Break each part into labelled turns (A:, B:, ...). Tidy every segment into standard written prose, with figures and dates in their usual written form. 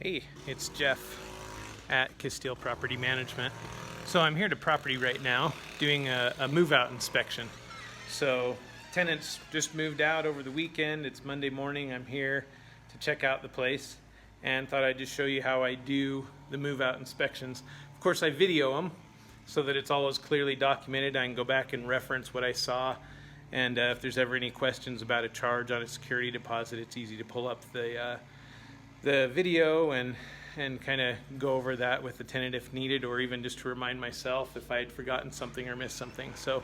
A: Hey, it's Jeff at Castile Property Management. So I'm here to property right now doing a move-out inspection. So tenants just moved out over the weekend. It's Monday morning. I'm here to check out the place and thought I'd just show you how I do the move-out inspections. Of course, I video them so that it's always clearly documented. I can go back and reference what I saw, and if there's ever any questions about a charge on a security deposit, it's easy to pull up the video and kind of go over that with the tenant if needed, or even just to remind myself if I had forgotten something or missed something. So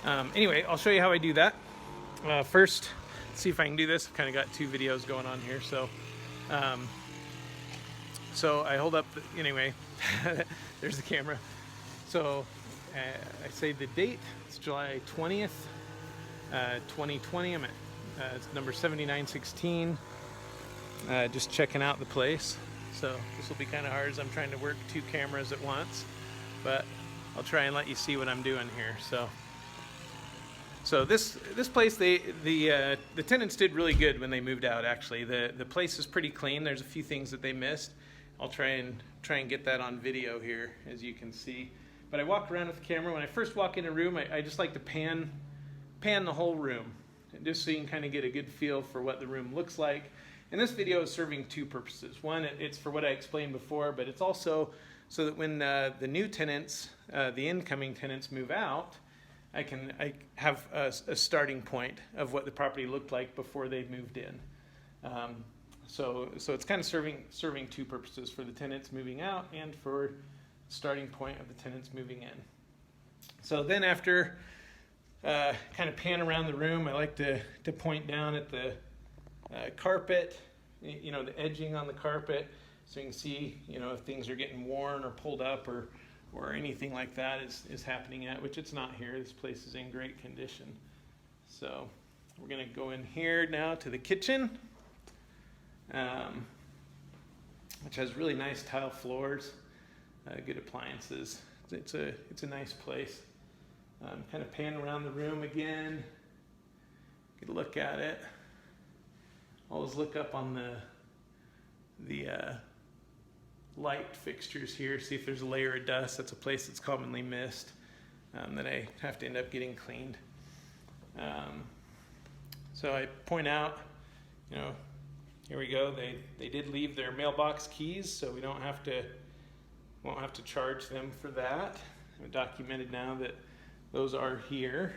A: anyway, I'll show you how I do that. First, let's see if I can do this. I've kind of got two videos going on here. So I hold up, anyway, there's the camera. So I say the date, it's July 20th, 2020. I'm at it's number 7916. Just checking out the place. So this will be kind of hard as I'm trying to work two cameras at once, but I'll try and let you see what I'm doing here. So this place, the tenants did really good when they moved out. Actually, the place is pretty clean. There's a few things that they missed. I'll try and get that on video here, as you can see. But I walk around with the camera. When I first walk in a room, I just like to pan the whole room, just so you can kind of get a good feel for what the room looks like. And this video is serving two purposes. One, it's for what I explained before, but it's also so that when the new tenants, the incoming tenants move out, I have a starting point of what the property looked like before they moved in. So it's kind of serving two purposes, for the tenants moving out and for the starting point of the tenants moving in. So then after kind of pan around the room, I like to point down at the carpet, the edging on the carpet, so you can see, if things are getting worn or pulled up or anything like that is happening which it's not here. This place is in great condition. So we're going to go in here now to the kitchen, which has really nice tile floors, good appliances. It's a nice place. Kind of pan around the room again, get a look at it. Always look up on the light fixtures here, see if there's a layer of dust. That's a place that's commonly missed, that I have to end up getting cleaned. So I point out, here we go. They did leave their mailbox keys, so we won't have to charge them for that. I've documented now that those are here.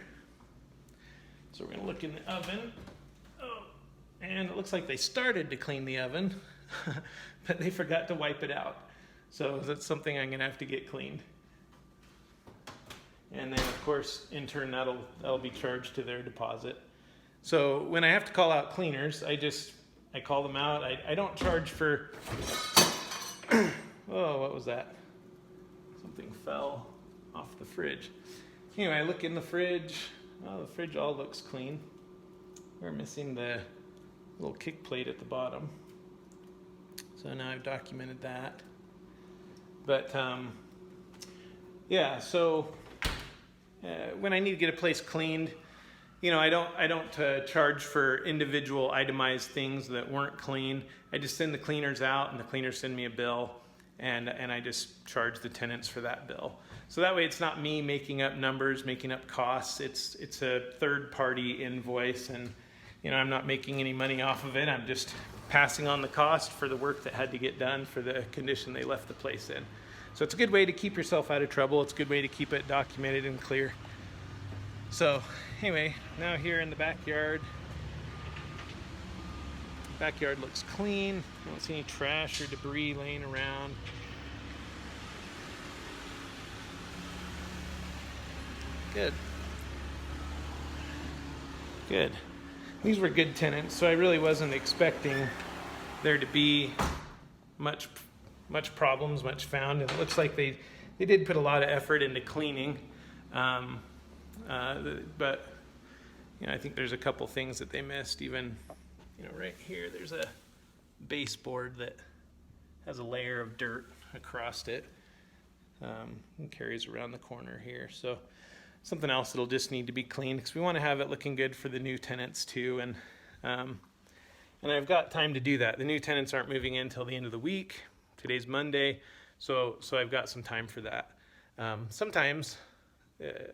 A: So we're going to look in the oven. And it looks like they started to clean the oven, but they forgot to wipe it out. So that's something I'm going to have to get cleaned. And then, of course, in turn, that'll be charged to their deposit. So when I have to call out cleaners, I call them out. I don't charge for... Oh, what was that? Something fell off the fridge. Anyway, I look in the fridge. Oh, the fridge all looks clean. We're missing the little kick plate at the bottom. So now I've documented that. But yeah, so when I need to get a place cleaned, I don't charge for individual itemized things that weren't clean. I just send the cleaners out, and the cleaners send me a bill, and I just charge the tenants for that bill. So that way it's not me making up numbers, making up costs. It's a third-party invoice, and I'm not making any money off of it. I'm just passing on the cost for the work that had to get done for the condition they left the place in. So it's a good way to keep yourself out of trouble. It's a good way to keep it documented and clear. So anyway, now here in the backyard. Backyard looks clean. I don't see any trash or debris laying around. Good. Good. These were good tenants, so I really wasn't expecting there to be much problems, much found. And it looks like they did put a lot of effort into cleaning, but I think there's a couple things that they missed. Even right here, there's a baseboard that has a layer of dirt across it, and carries around the corner here. So something else that'll just need to be cleaned, because we want to have it looking good for the new tenants too. And And I've got time to do that. The new tenants aren't moving in until the end of the week. Today's Monday, so I've got some time for that. Sometimes, there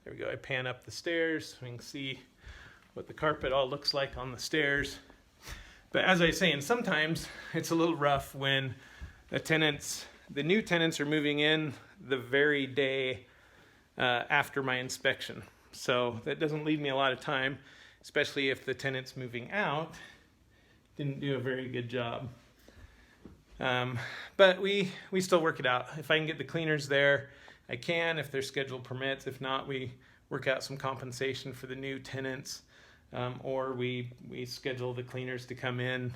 A: we go, I pan up the stairs so we can see what the carpet all looks like on the stairs. But as I was saying, sometimes it's a little rough when the new tenants are moving in the very day after my inspection. So that doesn't leave me a lot of time, especially if the tenants moving out didn't do a very good job. But we still work it out. If I can get the cleaners there, I can, if their schedule permits. If not, we work out some compensation for the new tenants, or we schedule the cleaners to come in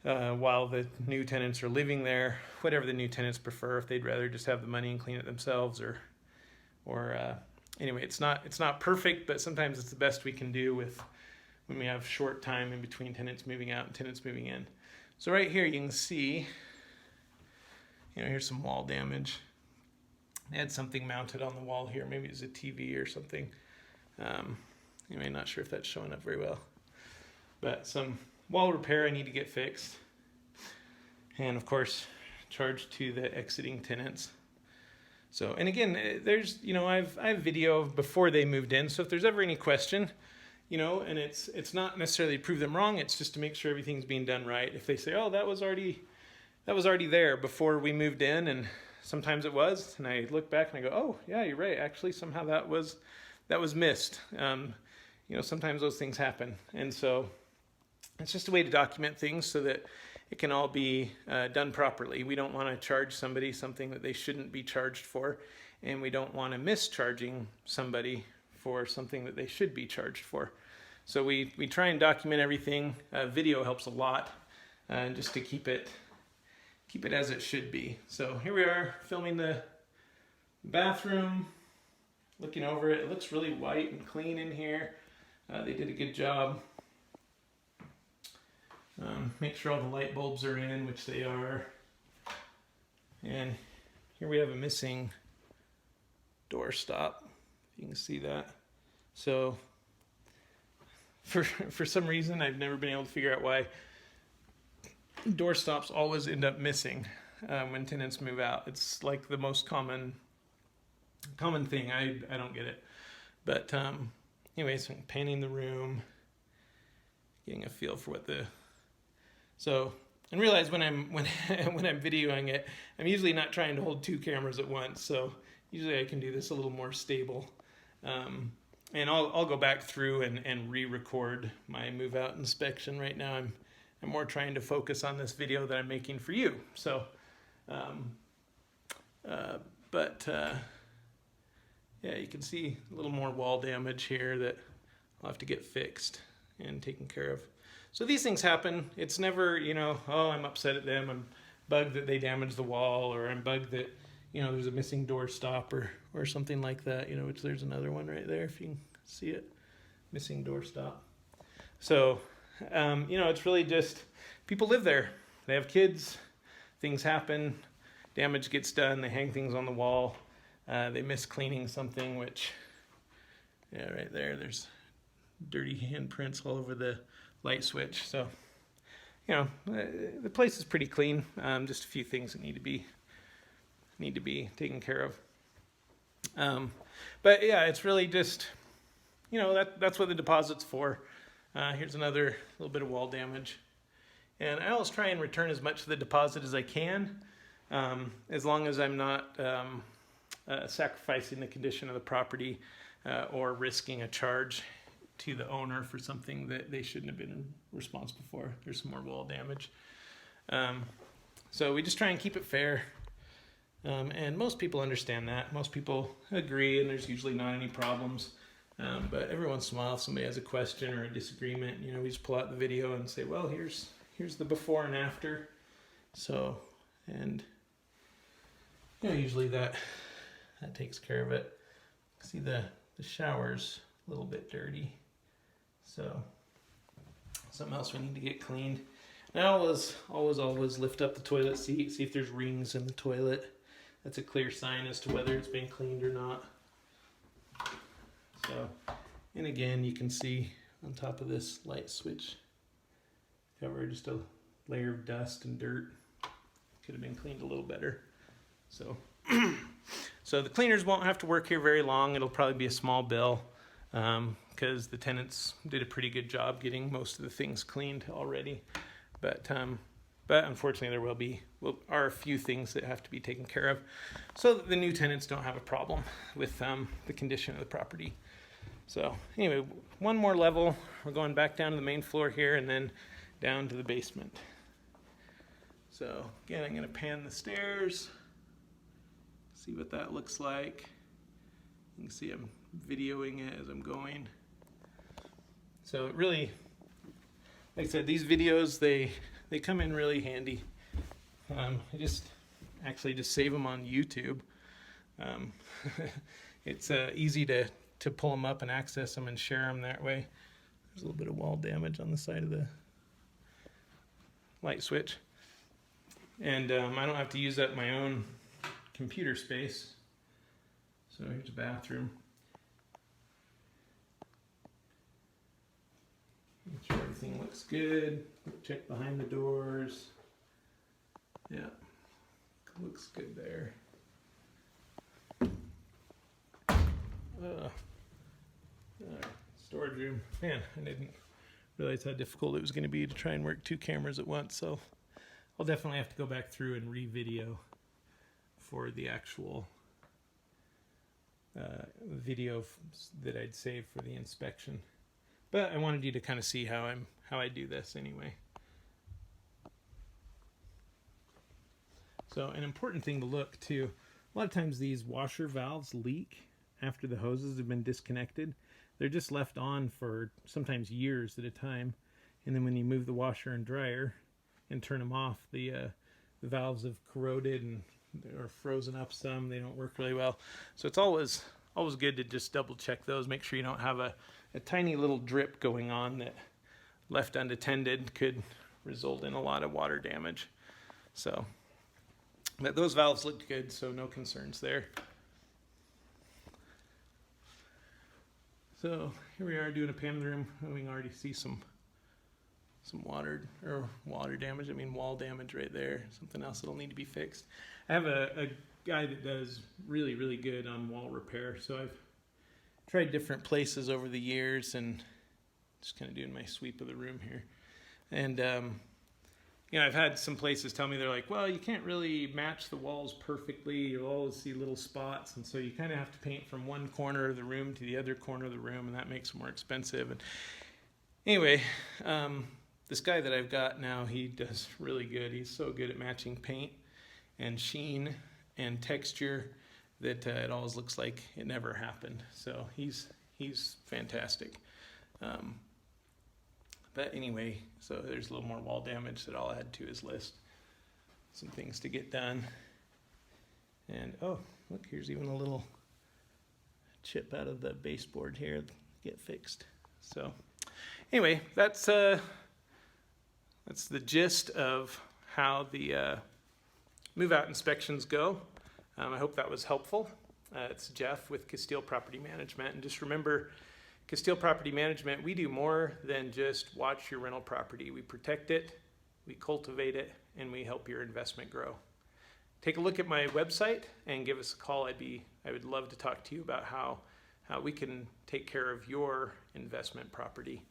A: while the new tenants are living there, whatever the new tenants prefer, if they'd rather just have the money and clean it themselves, or anyway, it's not perfect, but sometimes it's the best we can do with when we have short time in between tenants moving out and tenants moving in. So right here you can see, here's some wall damage. I had something mounted on the wall here, maybe it's a TV or something. Anyway, not sure if that's showing up very well. But some wall repair I need to get fixed. And of course, charge to the exiting tenants. So, and again, there's, I've video before they moved in. So if there's ever any question, and it's not necessarily to prove them wrong, it's just to make sure everything's being done right. If they say, oh, that was already there before we moved in, and sometimes it was, and I look back and I go, oh yeah, you're right, actually somehow that was missed. Sometimes those things happen, and so it's just a way to document things so that it can all be done properly. We don't want to charge somebody something that they shouldn't be charged for, and we don't want to mischarging somebody for something that they should be charged for. So we try and document everything. Video helps a lot, just to keep it as it should be. So here we are filming the bathroom, looking over it. It looks really white and clean in here. They did a good job. Make sure all the light bulbs are in, which they are. And here we have a missing door stop. You can see that. So for some reason, I've never been able to figure out why door stops always end up missing when tenants move out. It's like the most common thing. I don't get it. But anyway, so I'm painting the room, getting a feel for what and realize when I'm videoing it, I'm usually not trying to hold two cameras at once. So usually I can do this a little more stable. And I'll go back through and re-record my move-out inspection. Right now I'm more trying to focus on this video that I'm making for you. So, yeah, you can see a little more wall damage here that I'll have to get fixed and taken care of. So these things happen. It's never, oh, I'm upset at them. I'm bugged that they damaged the wall, or I'm bugged that, there's a missing door stop or something like that, which there's another one right there if you can see it, missing door stop. So, it's really just people live there. They have kids, things happen, damage gets done, they hang things on the wall, they miss cleaning something, which, yeah, right there's dirty handprints all over the light switch. So, the place is pretty clean. Just a few things that need to be taken care of. But yeah, it's really just, that's what the deposit's for. Here's another little bit of wall damage. And I always try and return as much of the deposit as I can, as long as I'm not sacrificing the condition of the property or risking a charge to the owner for something that they shouldn't have been responsible for. There's some more wall damage. So we just try and keep it fair. And most people understand that. Most people agree, and there's usually not any problems. But every once in a while, if somebody has a question or a disagreement, we just pull out the video and say, well, here's the before and after. So, and usually that takes care of it. See the shower's a little bit dirty. So something else we need to get cleaned. And I always lift up the toilet seat, see if there's rings in the toilet. That's a clear sign as to whether it's been cleaned or not. So, and again, you can see on top of this light switch, cover, just a layer of dust and dirt. Could have been cleaned a little better. So, so the cleaners won't have to work here very long. It'll probably be a small bill because the tenants did a pretty good job getting most of the things cleaned already. But unfortunately, are a few things that have to be taken care of, so that the new tenants don't have a problem with the condition of the property. So anyway, one more level. We're going back down to the main floor here, and then down to the basement. So again, I'm going to pan the stairs, see what that looks like. You can see I'm videoing it as I'm going. So it really, like I said, these videos, they come in really handy. I just save them on YouTube. It's easy to pull them up and access them and share them that way. There's a little bit of wall damage on the side of the light switch. And I don't have to use up my own computer space. So here's a bathroom. Make sure everything looks good. Check behind the doors. Yeah, looks good there. Storage room. Man, I didn't realize how difficult it was going to be to try and work two cameras at once. So I'll definitely have to go back through and re-video for the actual video that I'd saved for the inspection. But I wanted you to kind of see how I do this anyway. So an important thing to look too, a lot of times these washer valves leak after the hoses have been disconnected. They're just left on for sometimes years at a time, and then when you move the washer and dryer and turn them off, the valves have corroded and are frozen up some. They don't work really well. So it's always good to just double check those, make sure you don't have a tiny little drip going on that, left unattended, could result in a lot of water damage. So, but those valves looked good, so no concerns there. So here we are doing a pan of the room. We can already see some wall damage right there. Something else that'll need to be fixed. I have a guy that does really, really good on wall repair. So I've tried different places over the years and just kind of doing my sweep of the room here. And, I've had some places tell me, they're like, well, you can't really match the walls perfectly. You'll always see little spots. And so you kind of have to paint from one corner of the room to the other corner of the room, and that makes it more expensive. And anyway, this guy that I've got now, he does really good. He's so good at matching paint and sheen and texture that it always looks like it never happened. So he's fantastic. But anyway, so there's a little more wall damage that I'll add to his list. Some things to get done. And oh, look, here's even a little chip out of the baseboard here to get fixed. So anyway, that's the gist of how the move-out inspections go. I hope that was helpful. It's Jeff with Castile Property Management. And just remember, Castile Property Management, we do more than just watch your rental property. We protect it, we cultivate it, and we help your investment grow. Take a look at my website and give us a call. I would love to talk to you about how we can take care of your investment property.